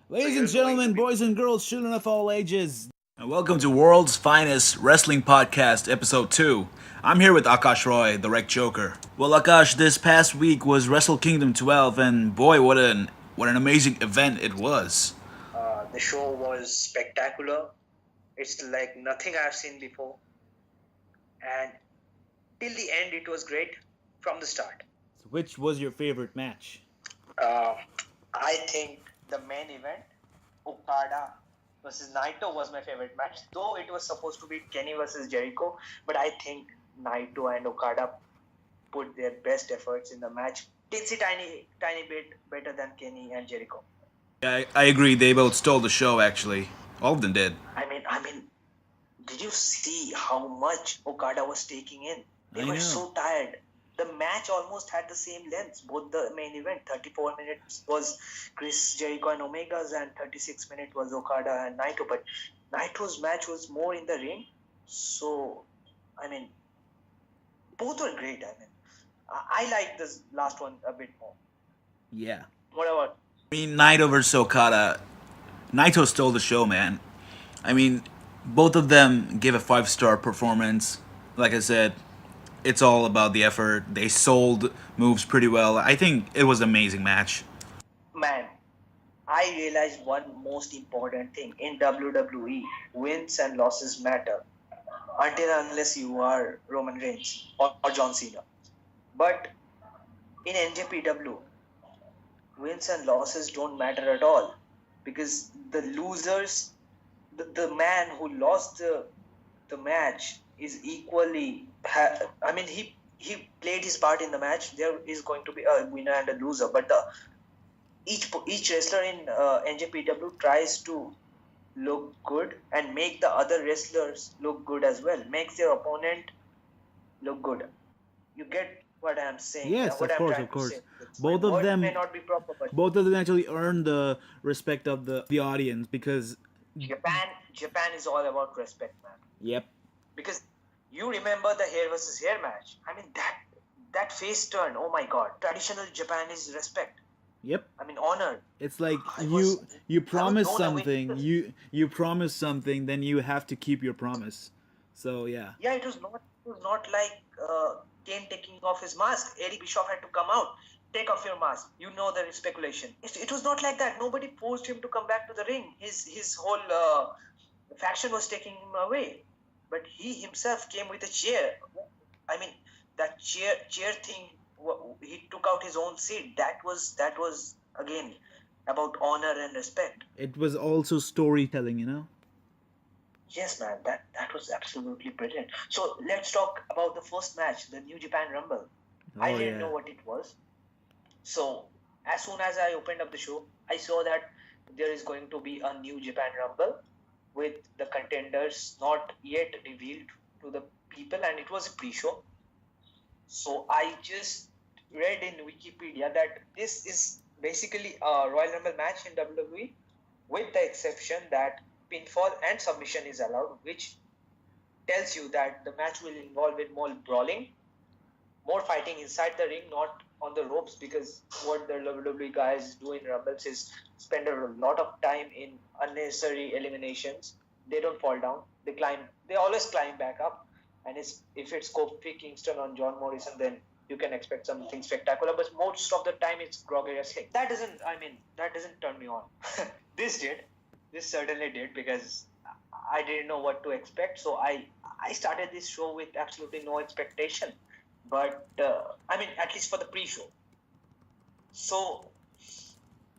Ladies and gentlemen, boys and girls, children of all ages, and welcome to World's Finest Wrestling Podcast, Episode 2. I'm here with Akash Roy, the Wreck Joker. Well, Akash, this past week was WrestleKingdom 12, and boy, what an amazing event it was. The show was spectacular. It's like nothing I've seen before. And till the end, it was great from the start. Which was your favorite match? I think the main event, Okada versus Naito, was my favorite match. Though it was supposed to be Kenny versus Jericho, but I think Naito and Okada put their best efforts in the match. Teensy tiny bit better than Kenny and Jericho. I agree. They both stole the show. Actually, all of them did. I mean, did you see how much Okada was taking in? They were so tired. The match almost had the same length. Both the main event, 34 minutes was Chris Jericho and Omega's, and 36 minutes was Okada and Naito. But Naito's match was more in the ring. So, I mean, both were great. I mean, I like this last one a bit more. Yeah. What about? I mean, Naito versus Okada. Naito stole the show, man. I mean, both of them gave a 5-star performance. Like I said, it's all about the effort. They sold moves pretty well. I think it was an amazing match. Man, I realized one most important thing in WWE: wins and losses matter, until unless you are Roman Reigns or John Cena. But in NJPW, wins and losses don't matter at all, because the losers, the man who lost the match is equally. He played his part in the match. There is going to be a winner and a loser, but each wrestler in NJPW tries to look good and make the other wrestlers look good as well. Makes their opponent look good. You get what I'm saying? Yes, what of course, of course. Both of them may not be proper, but both of them actually earned the respect of the audience because Japan is all about respect, man. Yep. Because you remember the hair versus hair match. I mean that face turn. Oh my god! Traditional Japan is respect. Yep. I mean honor. It's like you promise something, you promise something, then you have to keep your promise. So yeah. Yeah, it was not like Kane taking off his mask. Eddie Bischoff had to come out. Take off your mask. You know the speculation. It was not like that. Nobody forced him to come back to the ring. His whole faction was taking him away, but he himself came with a chair. I mean, that chair thing. He took out his own seat. That was again about honor and respect. It was also storytelling, you know. Yes, man, that was absolutely brilliant. So let's talk about the first match, the New Japan Rumble. I didn't know what it was. So as soon as I opened up the show, I saw that there is going to be a New Japan Rumble with the contenders not yet revealed to the people, and it was a pre-show. So I just read in Wikipedia that this is basically a Royal Rumble match in WWE, with the exception that pinfall and submission is allowed, which tells you that the match will involve in more brawling, more fighting inside the ring, not on the ropes, because what the WWE guys do in Rumbles is spend a lot of time in unnecessary eliminations. They don't fall down. They always climb back up. And if it's Kofi Kingston on John Morrison, then you can expect something spectacular. But most of the time it's groggy wrestling. That doesn't turn me on. This did. This certainly did, because I didn't know what to expect. So I started this show with absolutely no expectation. But at least for the pre-show. So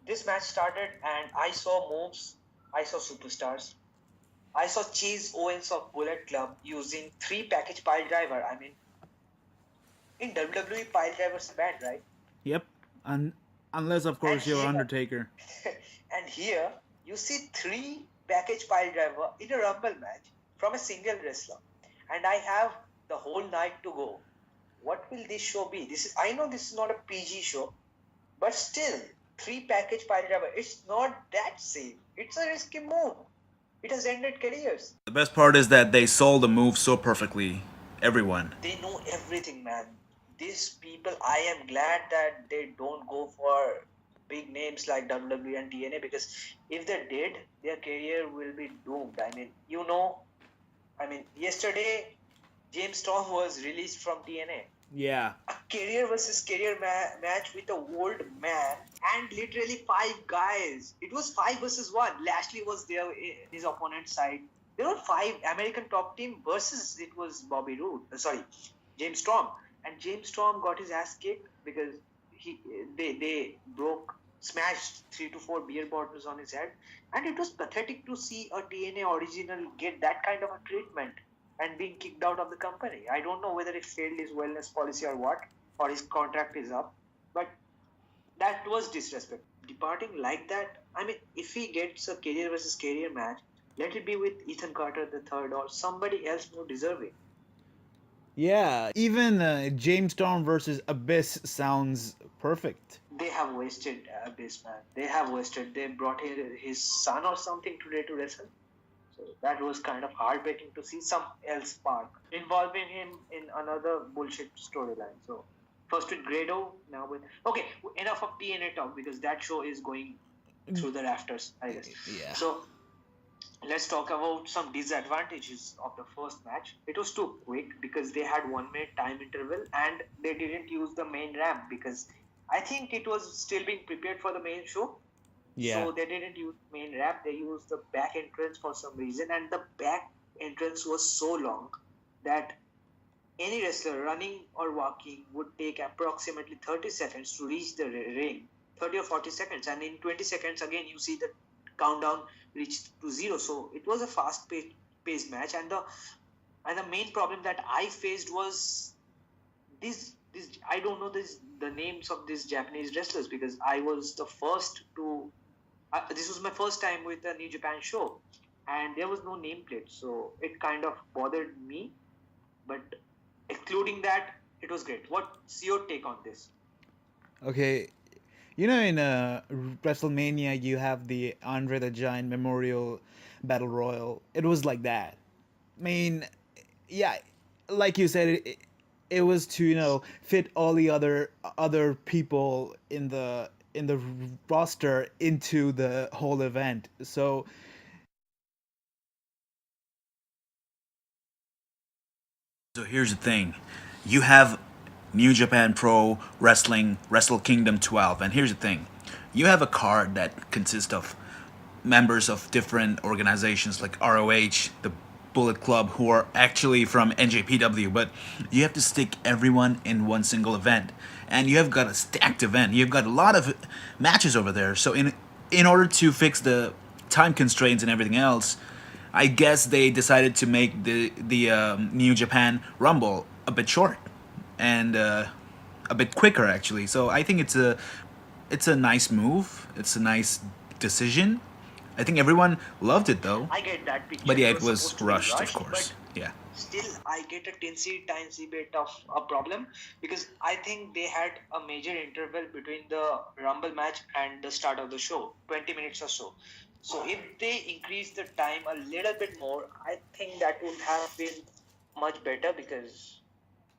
this match started, and I saw moves. I saw superstars. I saw Chase Owens of Bullet Club using 3 package pile driver. I mean, in WWE, pile drivers are bad, right? Yep. Unless of course you're Undertaker. And here you see 3 package pile driver in a Rumble match from a single wrestler, and I have the whole night to go. What will this show be? I know this is not a PG show, but still, 3 package pile driver. It's not that safe. It's a risky move. It has ended careers. The best part is that they sold the move so perfectly. Everyone. They know everything, man. These people, I am glad that they don't go for big names like WWE and TNA, because if they did, their career will be doomed. Yesterday James Storm was released from TNA. Yeah. A career versus career match with a old man and literally five guys. It was 5 versus 1. Lashley was there in his opponent's side. There were 5 American top team versus it was James Storm. And James Storm got his ass kicked because they smashed 3 to 4 beer bottles on his head. And it was pathetic to see a TNA original get that kind of a treatment and being kicked out of the company. I don't know whether it failed his wellness policy or what, or his contract is up, but that was disrespect. Departing like that, if he gets a career versus career match, let it be with Ethan Carter the third or somebody else more deserving. Yeah, even James Storm versus Abyss sounds perfect. They have wasted Abyss, man. They have wasted. They brought his son or something today to wrestle. So that was kind of heartbreaking to see some else spark involving him in another bullshit storyline. So first with Grado, now with enough of TNA talk because that show is going through the rafters, I guess. Yeah. So let's talk about some disadvantages of the first match. It was too quick because they had 1 minute time interval and they didn't use the main ramp because I think it was still being prepared for the main show. Yeah. So they didn't use main ramp, they used the back entrance for some reason, and the back entrance was so long that any wrestler running or walking would take approximately 30 seconds to reach the ring. 30 or 40 seconds, and in 20 seconds again you see the countdown reach to 0. So it was a fast paced match, and the main problem that I faced was this I don't know the names of these Japanese wrestlers because I was the first to this was my first time with the New Japan show, and there was no nameplate, so it kind of bothered me. But excluding that, it was great. What's your take on this? Okay, in WrestleMania you have the Andre the Giant Memorial Battle Royal. It was like that. I mean, yeah, like you said, it was to fit all the other people in the roster into the whole event. So here's the thing. You have New Japan Pro Wrestling WrestleKingdom 12, and here's the thing. You have a card that consists of members of different organizations like ROH, the Bullet Club, who are actually from NJPW, but you have to stick everyone in one single event. And you have got a stacked event. You've got a lot of matches over there. So in order to fix the time constraints and everything else, I guess they decided to make the New Japan Rumble a bit short and a bit quicker actually. So I think it's a nice move. It's a nice decision. I think everyone loved it though. I get that picture. But yeah, it was rushed, of course. Yeah. Still, I get a teensy bit of a problem because I think they had a major interval between the Rumble match and the start of the show, 20 minutes or so. So if they increase the time a little bit more, I think that would have been much better because,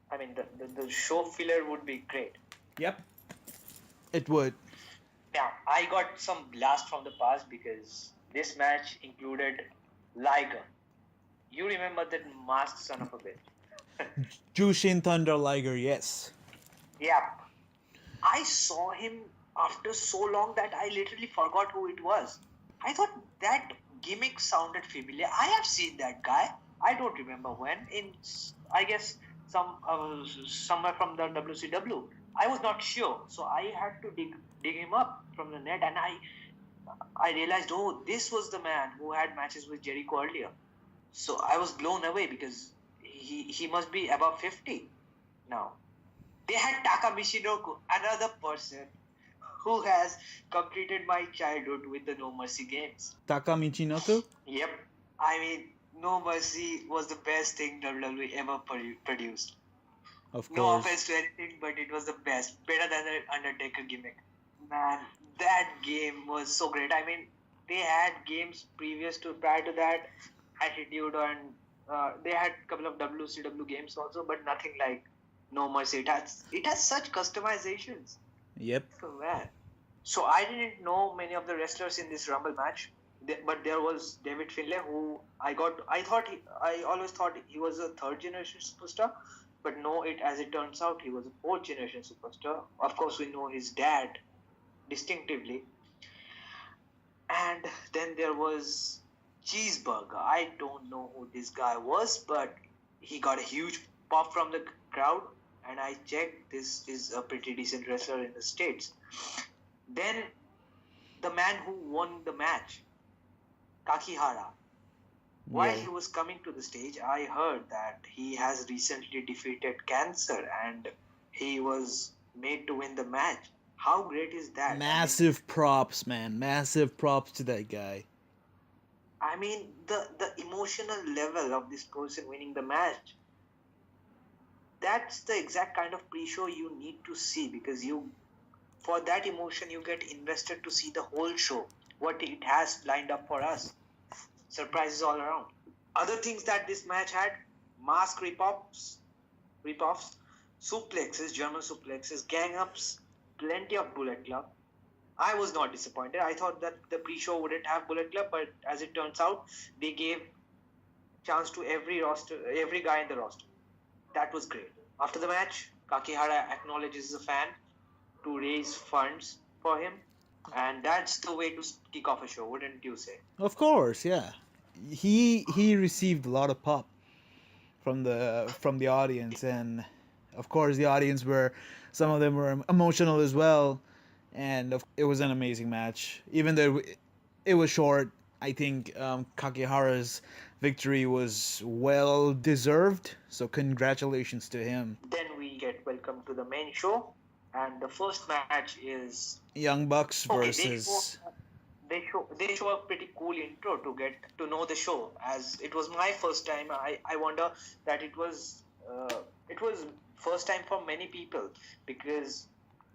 the show filler would be great. Yep. It would. Now, I got some blast from the past because this match included Liger. You remember that masked son of a bitch? Jushin Thunder Liger, yes. Yeah. I saw him after so long that I literally forgot who it was. I thought that gimmick sounded familiar. I have seen that guy. I don't remember when. I guess, somewhere from the WCW. I was not sure, so I had to dig him up from the net, and I realized, oh, this was the man who had matches with Jericho earlier. So I was blown away because he must be above 50 now. They had Taka Michinoku, another person who has completed my childhood with the No Mercy games. Taka Michinoku? Yep. No Mercy was the best thing WWE ever produced. Of course. No offense to anything, but it was the best. Better than the Undertaker gimmick. Man, that game was so great. They had games prior to that, Attitude, and they had a couple of WCW games also, but nothing like No Mercy. It has such customizations. Yep. So man, So I didn't know many of the wrestlers in this Rumble match, but there was David Finlay, who I always thought he was a third generation superstar, but no, as it turns out, he was a fourth generation superstar. Of course, we know his dad distinctively, and then there was Cheeseburger. I don't know who this guy was, but he got a huge pop from the crowd, and I checked. This is a pretty decent wrestler in the States. Then the man who won the match, Kakihara, while he was coming to the stage, I heard that he has recently defeated cancer and he was made to win the match. How great is that? Massive props, man. Massive props to that guy. I mean, the emotional level of this person winning the match, that's the exact kind of pre-show you need to see, because for that emotion you get invested to see the whole show, what it has lined up for us. Surprises all around. Other things that this match had: mask rip-offs, suplexes, German suplexes, gang-ups, plenty of Bullet Club. I was not disappointed. I thought that the pre-show wouldn't have Bullet Club, but as it turns out, they gave chance to every guy in the roster. That was great. After the match, Kakihara acknowledges the fan to raise funds for him, and that's the way to kick off a show, wouldn't you say? Of course, yeah. He received a lot of pop from the audience, and of course the audience some of them were emotional as well, and it was an amazing match. Even though it was short, I think Kakihara's victory was well deserved. So congratulations to him. Then we get welcome to the main show, and the first match is Young Bucks versus. They show a pretty cool intro to get to know the show, as it was my first time. I wonder that it was first time for many people, because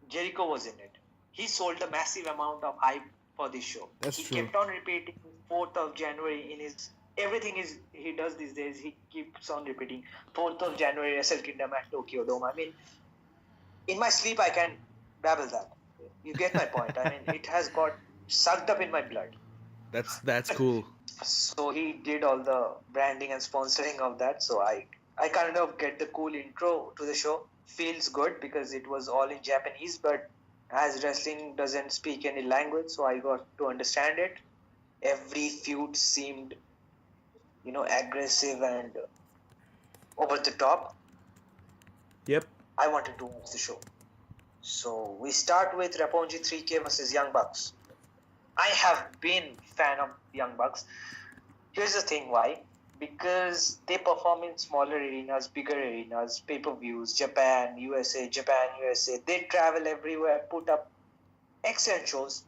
Jericho was in it. He sold a massive amount of hype for this show. That's he true. Kept on repeating 4th of January in his everything is he does these days. He keeps on repeating 4th of January WrestleKingdom at Tokyo Dome. I mean, in my sleep I can babble that. You get my point. I mean, it has got sucked up in my blood. That's cool. So he did all the branding and sponsoring of that. So I kind of get the cool intro to the show. Feels good because it was all in Japanese, but as wrestling doesn't speak any language, so I got to understand it. Every feud seemed, aggressive and over the top. Yep. I wanted to watch the show. So we start with Roppongi 3K versus Young Bucks. I have been fan of Young Bucks. Here's the thing why. Because they perform in smaller arenas, bigger arenas, pay-per-views, Japan, USA. They travel everywhere, put up excellent shows.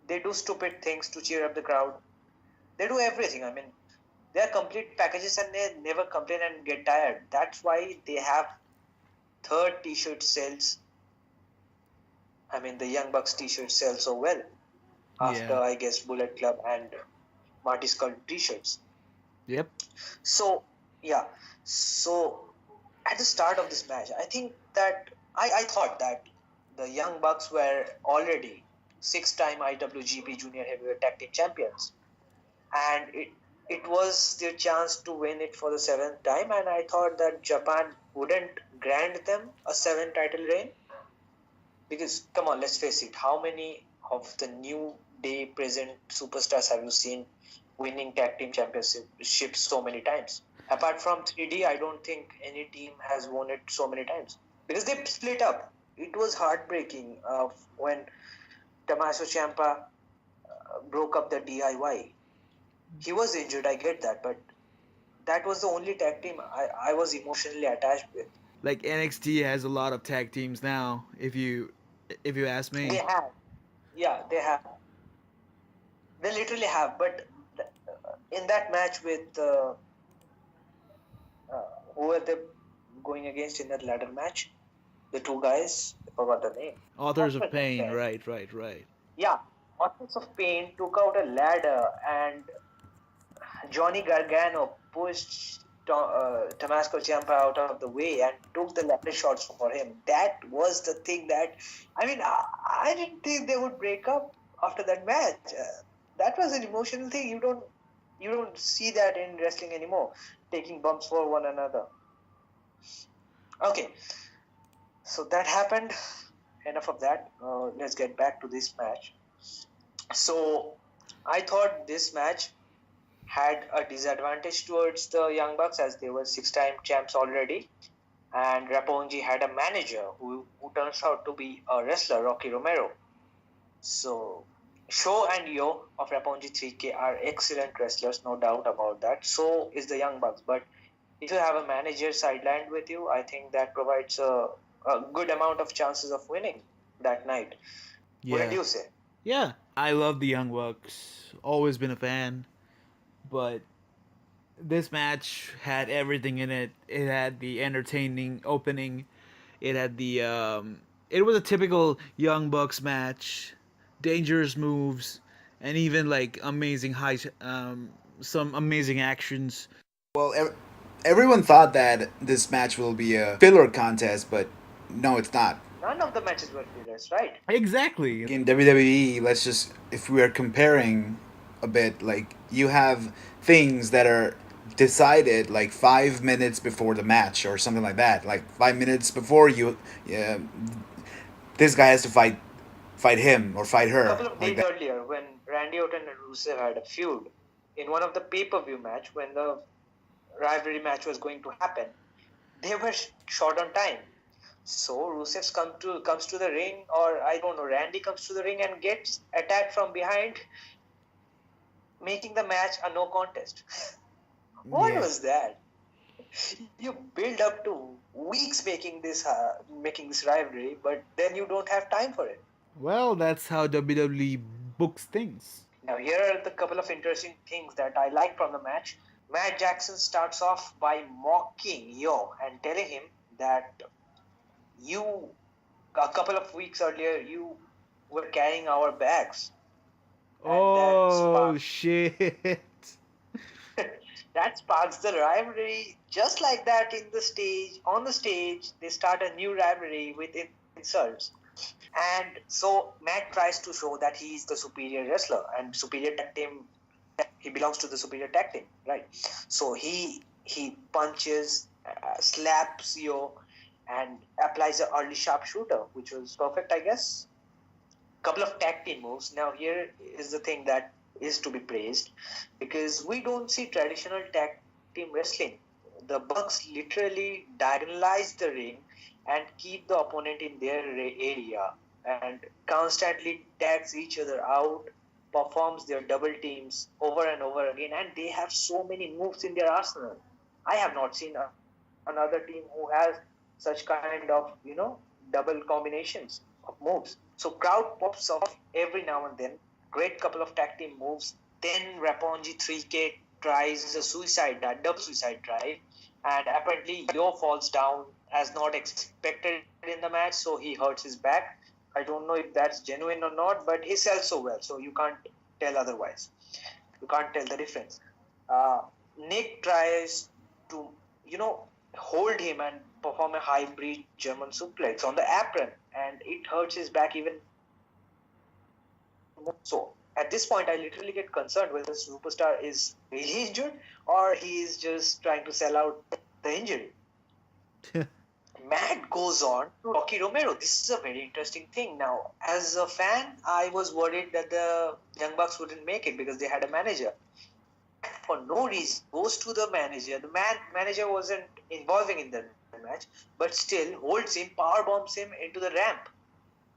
They do stupid things to cheer up the crowd. They do everything. I mean, they're complete packages and they never complain and get tired. That's why they have third t-shirt sales. I mean, the Young Bucks t-shirts sell so well. After, I guess, Bullet Club and Marty Skull t-shirts. Yep. So, So, at the start of this match, I think that I thought that the Young Bucks were already 6-time IWGP Junior Heavyweight Tag Team Champions. And it was their chance to win it for the 7th time. And I thought that Japan wouldn't grant them a 7th title reign. Because, come on, let's face it, how many of the new day present superstars have you seen winning tag team championships so many times? Apart from 3D, I don't think any team has won it so many times. Because they split up. It was heartbreaking when Tommaso Ciampa broke up the DIY. He was injured, I get that, but that was the only tag team I was emotionally attached with. Like NXT has a lot of tag teams now, if you ask me. They have. Yeah, they have. They literally have, but in that match with who were they going against in that ladder match? The two guys, I forgot the name. Authors of Pain, right. Yeah, Authors of Pain took out a ladder and Johnny Gargano pushed Tommaso Ciampa out of the way and took the ladder shots for him. That was the thing that, I mean, I didn't think they would break up after that match. That was an emotional thing. You don't see that in wrestling anymore, taking bumps for one another. Okay, so that happened. Enough of that. Let's get back to this match. So I thought this match had a disadvantage towards the Young Bucks as they were six-time champs already, and Roppongi had a manager who turns out to be a wrestler, Rocky Romero. So Sho and Yo of Roppongi 3K are excellent wrestlers, no doubt about that. So is the Young Bucks. But if you have a manager sidelined with you, I think that provides a good amount of chances of winning that night. Wouldn't Yeah. you say? Yeah. I love the Young Bucks. Always been a fan. But this match had everything in it. It had the entertaining opening. It had the it was a typical Young Bucks match, dangerous moves, and even like amazing high some amazing actions. Well, everyone thought that this match will be a filler contest, but no, it's not. None of the matches were fillers, right? Exactly. In WWE, let's just if we are comparing a bit, like you have things that are decided like 5 minutes before the match or something like that. Like 5 minutes before you, this guy has to fight him or fight A her couple of like days that. earlier, when Randy Orton and Rusev had a feud in one of the pay-per-view match, when the rivalry match was going to happen, they were short on time. So Rusev comes to the ring, or I don't know, Randy comes to the ring and gets attacked from behind, making the match a no contest. What Yeah. was that? You build up to weeks making this rivalry, but then you don't have time for it. Well, that's how WWE books things. Now here are the couple of interesting things that I like from the match. Matt Jackson starts off by mocking Yo and telling him that you, a couple of weeks earlier, you were carrying our bags, and Oh shit! that sparks the rivalry. Just like that, on the stage, they start a new rivalry with insults. And so Matt tries to show that he is the superior wrestler and superior tag team. He belongs to the superior tag team, right? So he punches, slaps Yo, and applies an early sharpshooter, which was perfect, I guess. Couple of tag team moves. Now here is the thing that is to be praised, because we don't see traditional tag team wrestling. The Bucks literally diagonalize the ring and keep the opponent in their area and constantly tags each other out, performs their double teams over and over again, and they have so many moves in their arsenal. I have not seen another team who has such kind of double combinations of moves. So crowd pops off every now and then. Great couple of tag team moves. Then Rapongi 3K tries a double suicide drive, and apparently Yo falls down as not expected in the match, so he hurts his back. I don't know if that's genuine or not, but he sells so well, so you can't tell otherwise. You can't tell the difference. Nick tries to, hold him and perform a hybrid German suplex on the apron, and it hurts his back even more. So at this point, I literally get concerned whether the superstar is really injured or he is just trying to sell out the injury. Matt goes on to Rocky Romero. This is a very interesting thing. Now, as a fan, I was worried that the Young Bucks wouldn't make it because they had a manager. For no reason, goes to the manager. The manager wasn't involving in the match, but still holds him, power bombs him into the ramp,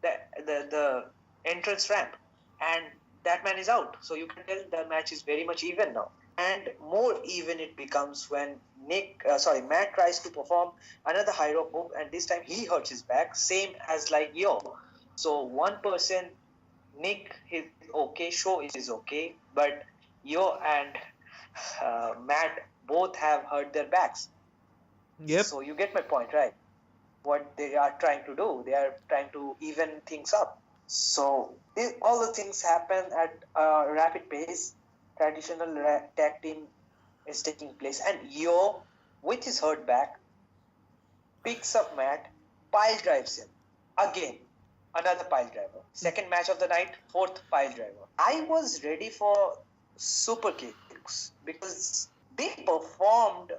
the entrance ramp, and that man is out. So you can tell the match is very much even now. And more even it becomes when Matt tries to perform another high rope move, and this time he hurts his back, same as like Yo. So one person, Nick is okay, Show is okay, but Yo and Matt both have hurt their backs. Yep. So you get my point, right? What they are trying to do, they are trying to even things up. So all the things happen at a rapid pace. Traditional tag team is taking place, and Yo with his hurt back, picks up Matt, pile drives him. Again, another pile driver. Second match of the night, fourth pile driver. I was ready for super kicks because they performed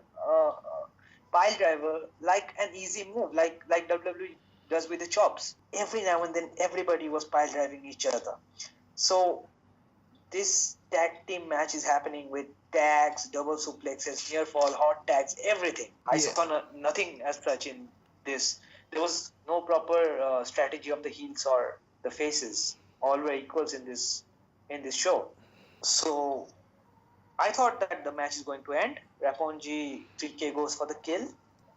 pile driver like an easy move, like WWE does with the chops. Every now and then, everybody was pile driving each other. So this tag team match is happening with tags, double suplexes, near fall, hot tags, everything. I saw nothing as such in this. There was no proper strategy of the heels or the faces. All were equals in this show. So I thought that the match is going to end. Raponji 3K goes for the kill.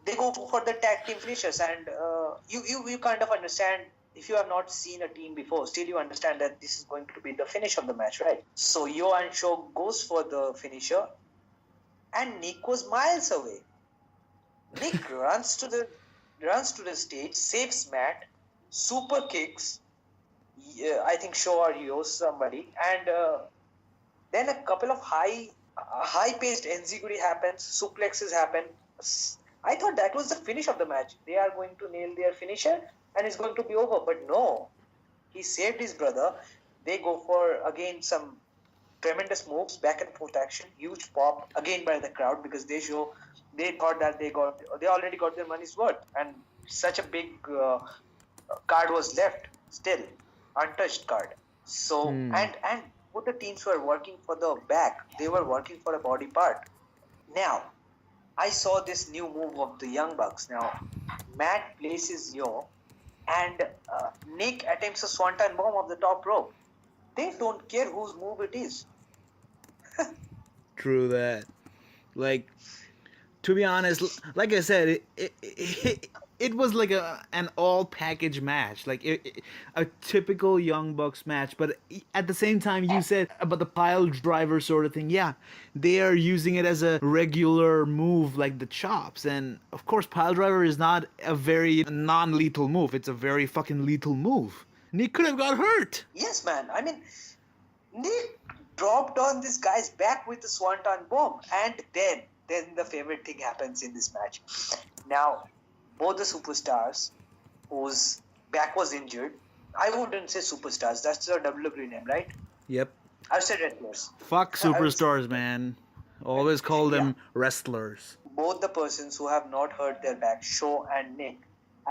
They go for the tag team finishers, and you kind of understand. If you have not seen a team before, still you understand that this is going to be the finish of the match, right? So Yo and Show goes for the finisher, and Nick was miles away. Nick runs to the stage, saves Matt, super kicks. I think Show or Yo somebody, and then a couple of high-paced enziguri happens, suplexes happen. I thought that was the finish of the match. They are going to nail their finisher and it's going to be over. But no, he saved his brother. They go for, again, some tremendous moves, back and forth action, huge pop, again by the crowd because they thought that they already got their money's worth. And such a big card was left still, untouched card. So, and both the teams were working for the back. They were working for a body part. Now, I saw this new move of the Young Bucks. Now, Matt places Yo, and Nick attempts a swanton bomb of the top rope. They don't care whose move it is. True that. Like, to be honest, like I said, it was like an all package match, like a typical Young Bucks match. But at the same time, you said about the pile driver sort of thing. Yeah, they are using it as a regular move, like the chops. And of course, pile driver is not a very non-lethal move. It's a very fucking lethal move. Nick could have got hurt. Yes, man. I mean, Nick dropped on this guy's back with the swanton bomb, and then the favorite thing happens in this match. Now, both the superstars whose back was injured, I wouldn't say superstars, that's their WWE name, right? Yep. I've said wrestlers. Fuck superstars, man. Always call them wrestlers. Both the persons who have not hurt their back, Show and Nick,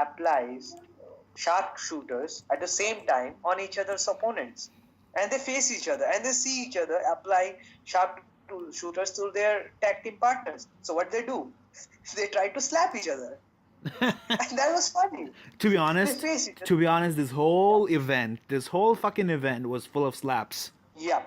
applies sharpshooters at the same time on each other's opponents. And they face each other and they see each other apply sharpshooters to their tag team partners. So what they do? They try to slap each other. And that was funny. To be honest, this whole fucking event was full of slaps. Yeah.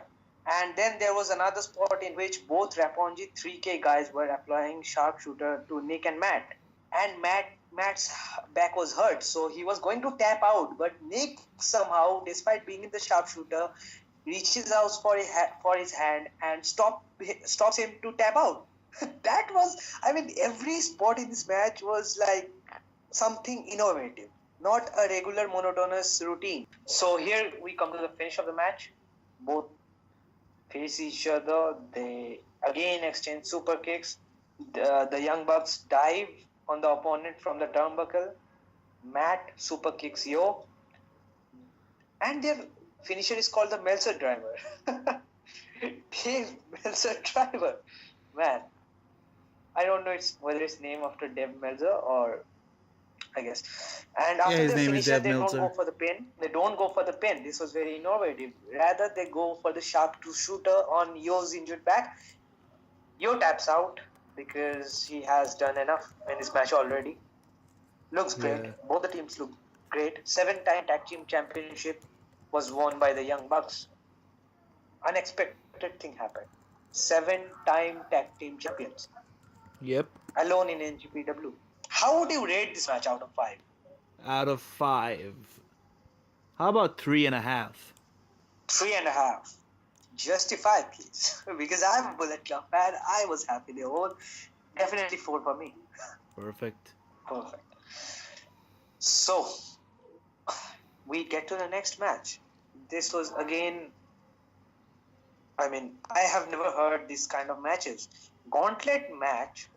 And then there was another spot in which both Raponji 3K guys were applying sharpshooter to Nick and Matt. And Matt's back was hurt, so he was going to tap out. But Nick somehow, despite being in the sharpshooter, reaches out for his hand and stops him to tap out. That was, I mean, every spot in this match was like something innovative, not a regular monotonous routine. So here we come to the finish of the match. Both face each other. They again exchange super kicks. The Young Bucks dive on the opponent from the turnbuckle. Matt super kicks Yo. And their finisher is called the Meltzer Driver. Dave Meltzer Driver. Man. I don't know whether it's named after Dave Meltzer or I guess. And after the finisher, they don't go for the pin. They don't go for the pin. This was very innovative. Rather, they go for the sharpshooter on Yo's injured back. Yo taps out because he has done enough in this match already. Looks great. Yeah. Both the teams look great. 7-time tag team championship was won by the Young Bucks. Unexpected thing happened. 7-time tag team champions. Yep. Alone in NGPW. How would you rate this match out of 5? Out of 5. How about 3.5? 3.5. Justify, please. Because I'm a Bullet Club fan. I was happy they won. Definitely 4 for me. Perfect. So, we get to the next match. This was again, I mean, I have never heard this kind of matches. Gauntlet match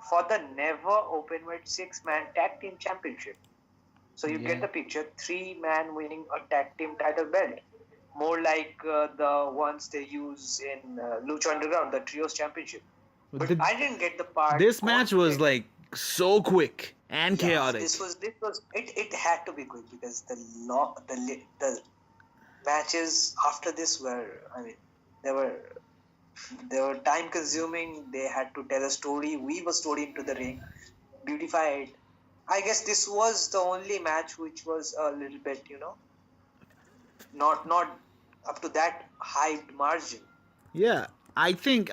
for the never openweight 6-man tag team championship. So you get Yeah. the picture: 3-man winning a tag team title belt, more like the ones they use in Lucha Underground, the Trios Championship. But The, I didn't get the part this match was Gauntlet. like so quick and Yeah, chaotic. this was it. It had to be quick because the matches after this were, I mean, they were time consuming. They had to tell a story, weave a story into the ring, beautify it. I guess this was the only match which was a little bit, not up to that hyped margin. Yeah, I think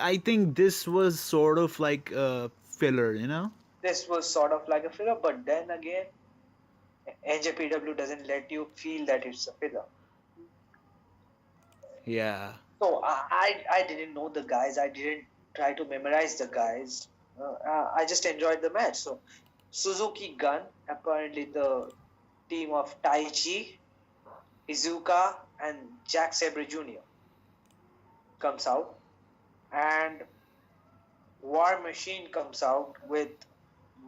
this was sort of like a filler, you know? This was sort of like a filler, but then again, NJPW doesn't let you feel that it's a filler. Yeah. So I didn't know the guys. I didn't try to memorize the guys. I just enjoyed the match. So Suzuki Gun, apparently the team of Taichi, Izuka, and Jack Sabre Jr. comes out, and War Machine comes out with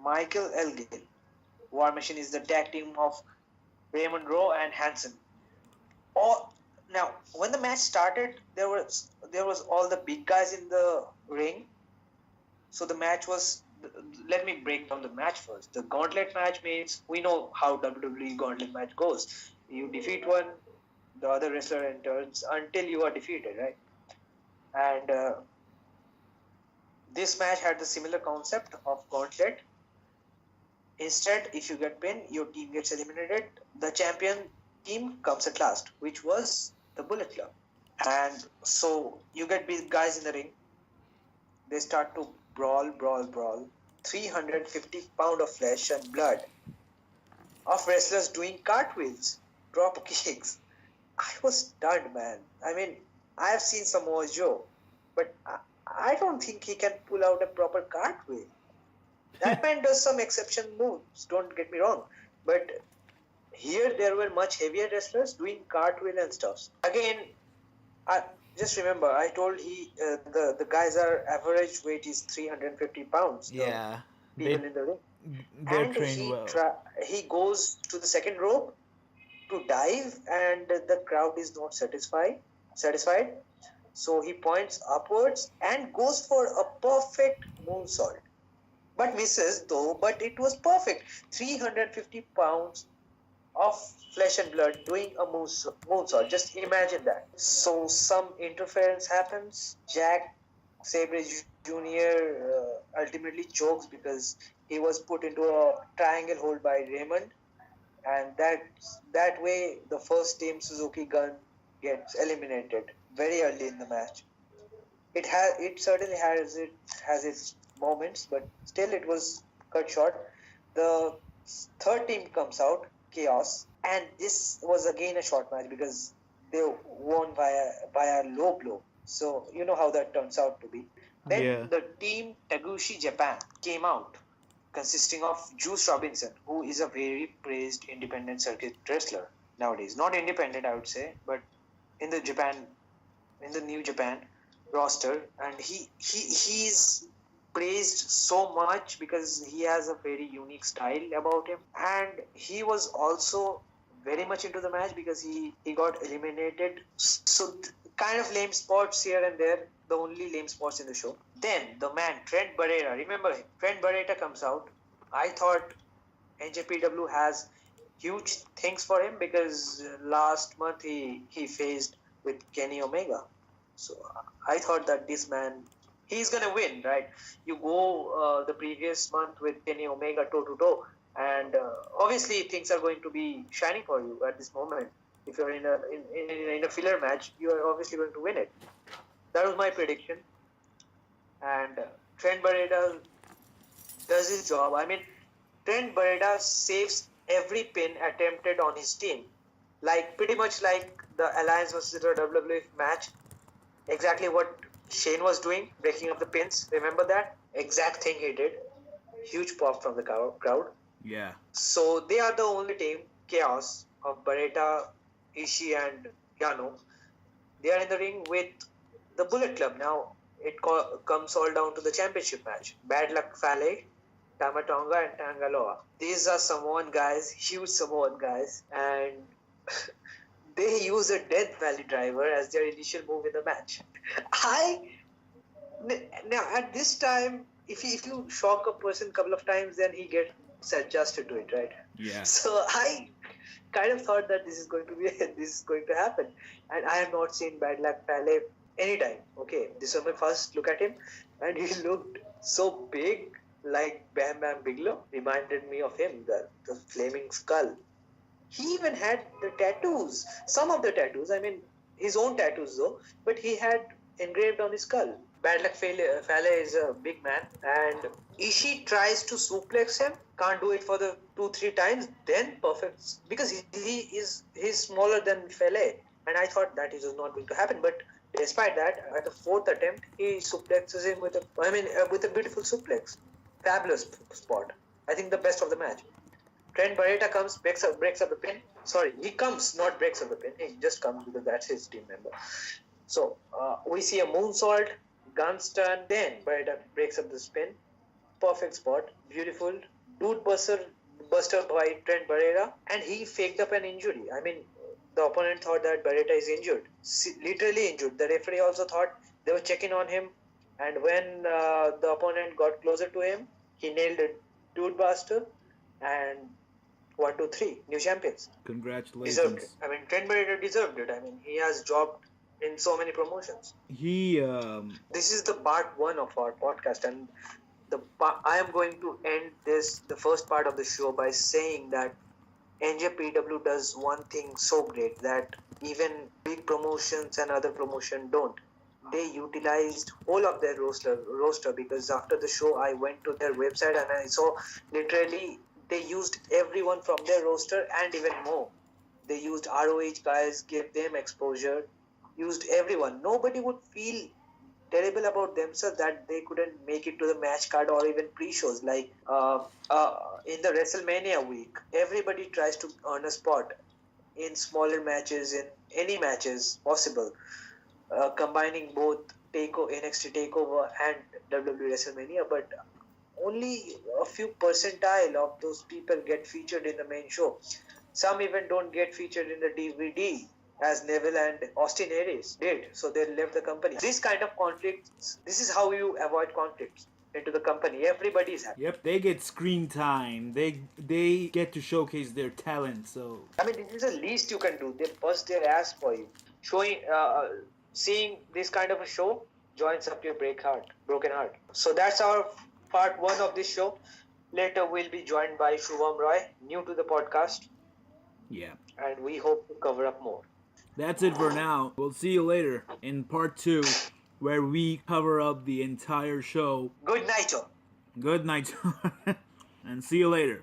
Michael Elgin. War Machine is the tag team of Raymond Rowe and Hansen. All now, when the match started, there was all the big guys in the ring. So the match was. Let me break down the match first. The gauntlet match means we know how WWE gauntlet match goes. You defeat one, the other wrestler enters until you are defeated, right? And this match had the similar concept of gauntlet. Instead, if you get pinned, your team gets eliminated. The champion team comes at last, which was the Bullet Club. And so you get big guys in the ring. They start to brawl, brawl, brawl. 350 pounds of flesh and blood of wrestlers doing cartwheels, drop kicks. I was stunned, man. I mean, I have seen Samoa Joe, but I don't think he can pull out a proper cartwheel. That man does some exception moves, don't get me wrong. But here there were much heavier wrestlers doing cartwheel and stuff. Again, I just remember I told the guys are average weight is 350 pounds. The Yeah. people in the ring, They're and trained well. he goes to the second rope to dive, and the crowd is not satisfied. So he points upwards and goes for a perfect moonsault, but misses though. But it was perfect. 350 pounds of flesh and blood doing a moonsault. Just imagine that. So some interference happens. Jack Sabre Jr. Ultimately chokes because he was put into a triangle hold by Raymond, and that way the first team Suzuki Gun gets eliminated very early in the match. It certainly has its moments, but still it was cut short. The third team comes out, Chaos, and this was again a short match because they won via low blow. So you know how that turns out to be. Then Yeah. the team Taguchi Japan came out, consisting of Juice Robinson, who is a very praised independent circuit wrestler nowadays. Not independent, I would say, but in the Japan, in the New Japan roster, and he's praised so much because he has a very unique style about him, and he was also very much into the match because he got eliminated. So kind of lame spots here and there, the only lame spots in the show. Then the man Trent Barrera, remember him? Trent Barrera comes out. I thought NJPW has huge things for him because last month he faced with Kenny Omega. So I thought that this man, he's gonna win, right? You go the previous month with Kenny Omega toe to toe, and obviously things are going to be shining for you at this moment. If you're in a filler match, you are obviously going to win it. That was my prediction, and Trent Barrera does his job. I mean, Trent Barrera saves every pin attempted on his team, like pretty much like the Alliance versus the WWF match. Exactly what Shane was doing, breaking up the pins. Remember that? Exact thing he did. Huge pop from the crowd. Yeah. So they are the only team, Chaos, of Barreta, Ishii, and Yano. They are in the ring with the Bullet Club. Now, comes all down to the championship match. Bad Luck Fale, Tamatonga, and Tangaloa. These are Samoan guys, huge Samoan guys, and they use a Death Valley driver as their initial move in the match. I Now at this time, if you shock a person a couple of times, then he gets adjusted to it, right? Yeah. So I kind of thought that this is going to happen, and I have not seen Bad Luck Fale anytime. Okay, this was my first look at him, and he looked so big, like Bam Bam Bigelow. Reminded me of him, the flaming skull. He even had the tattoos, some of the tattoos. I mean, his own tattoos though, but he had engraved on his skull. Bad Luck Fale is a big man, and Ishii tries to suplex him, can't do it for the 2-3 times, then perfect, because he's smaller than Fale, and I thought that it was not going to happen, but despite that, at the fourth attempt, he suplexes him with a beautiful suplex, fabulous spot. I think the best of the match. Trent Barreta comes, breaks up the pin. Sorry, he comes, not breaks up the pin. He just comes because that's his team member. So we see a moonsault, guns turn, then Barreta breaks up the spin. Perfect spot, beautiful. Dude buster by Trent Barreta, and he faked up an injury. I mean, the opponent thought that Barreta is injured, literally injured. The referee also thought they were checking on him, and when the opponent got closer to him, he nailed a dude buster, and 1, 2, 3, new champions. Congratulations. Deserved it. I mean, Trent Barreta deserved it. I mean, he has jobbed in so many promotions. This is the part 1 of our podcast, and I am going to end the first part of the show by saying that NJPW does one thing so great that even big promotions and other promotion don't. They utilized all of their roster, because after the show I went to their website and I saw literally they used everyone from their roster and even more. They used ROH guys, gave them exposure, used everyone. Nobody would feel terrible about themselves that they couldn't make it to the match card or even pre-shows. Like in the WrestleMania week, everybody tries to earn a spot in smaller matches, in any matches possible, combining both NXT Takeover and WWE WrestleMania, but only a few percentile of those people get featured in the main show. Some even don't get featured in the DVD, as Neville and Austin Aries did, so they left the company. This kind of conflicts, this is how you avoid conflicts into the company. Everybody is happy. Yep, they get screen time. They get to showcase their talent. So I mean, this is the least you can do. They bust their ass for you. Seeing this kind of a show joins up your broken heart. So that's our part 1 of this show. Later we'll be joined by Shubham Roy, new to the podcast. Yeah. And we hope to cover up more. That's it for now. We'll see you later in part 2, where we cover up the entire show. Good night, Joe. Good night. And see you later.